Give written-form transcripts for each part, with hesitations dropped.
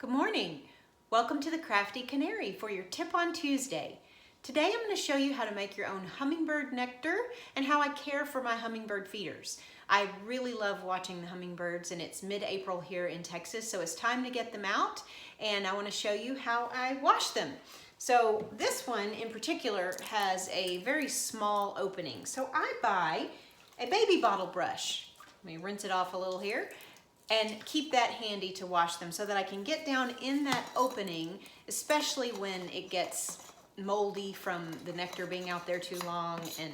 Good morning. Welcome to the Crafty Canary for your tip on Tuesday. Today I'm going to show you how to make your own hummingbird nectar and how I care for my hummingbird feeders. I really love watching the hummingbirds, and it's mid-April here in Texas, so it's time to get them out, and I want to show you how I wash them. So this one in particular has a very small opening, so I buy a baby bottle brush. Let me rinse it off a little here. And keep that handy to wash them so that I can get down in that opening, especially when it gets moldy from the nectar being out there too long, and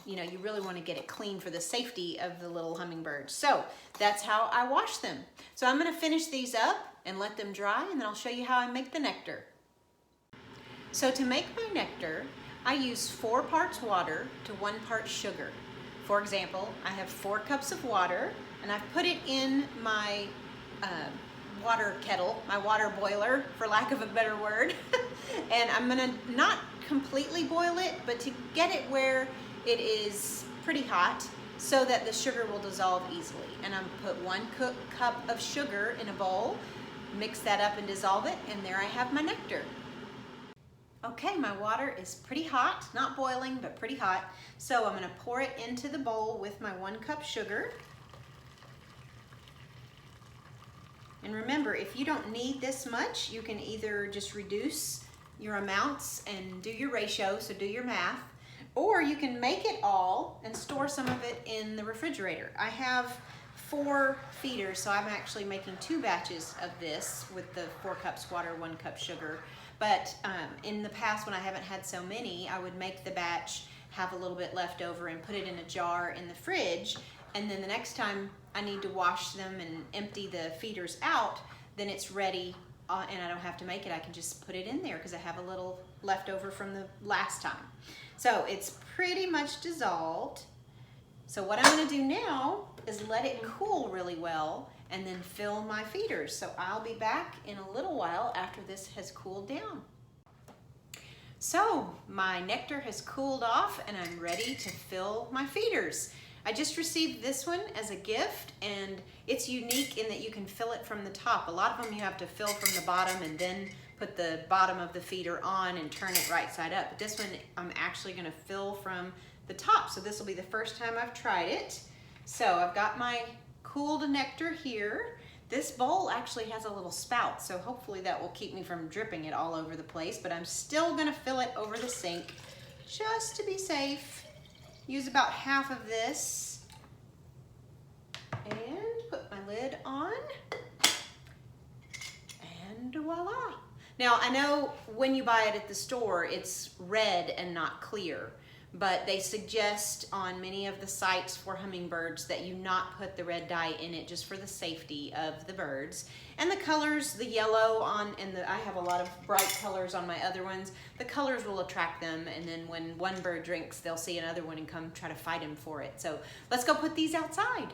you really want to get it clean for the safety of the little hummingbirds. So that's how I wash them. So I'm going to finish these up and let them dry, and then I'll show you how I make the nectar. So to make my nectar, I use 4 parts water to 1 part sugar. For example, I have 4 cups of water, and I've put it in my water kettle, my water boiler, for lack of a better word. And I'm gonna not completely boil it, but to get it where it is pretty hot so that the sugar will dissolve easily. And I'm gonna put 1 cup of sugar in a bowl, mix that up and dissolve it, and there I have my nectar. Okay, my water is pretty hot, not boiling, but pretty hot. So I'm gonna pour it into the bowl with my 1 cup sugar. And remember, if you don't need this much, you can either just reduce your amounts and do your ratio, so do your math, or you can make it all and store some of it in the refrigerator. I have 4 feeders, so I'm actually making 2 batches of this with the 4 cups water, 1 cup sugar. But in the past, when I haven't had so many, I would make the batch, have a little bit left over, and put it in a jar in the fridge. And then the next time I need to wash them and empty the feeders out, then it's ready, and I don't have to make it. I can just put it in there because I have a little left over from the last time. So it's pretty much dissolved. So what I'm going to do now is let it cool really well and then fill my feeders. So I'll be back in a little while after this has cooled down. So my nectar has cooled off and I'm ready to fill my feeders. I just received this one as a gift, and it's unique in that you can fill it from the top. A lot of them you have to fill from the bottom and then put the bottom of the feeder on and turn it right side up. But this one I'm actually going to fill from the top. So this will be the first time I've tried it. So I've got my cooled nectar here. This bowl actually has a little spout, so hopefully that will keep me from dripping it all over the place, but I'm still going to fill it over the sink just to be safe. Use about half of this and put my lid on, and voila. Now I know when you buy it at the store it's red and not clear, but they suggest on many of the sites for hummingbirds that you not put the red dye in it, just for the safety of the birds. And the colors, the yellow I have a lot of bright colors on my other ones. The colors will attract them, and then when one bird drinks, they'll see another one and come try to fight him for it. So let's go put these outside.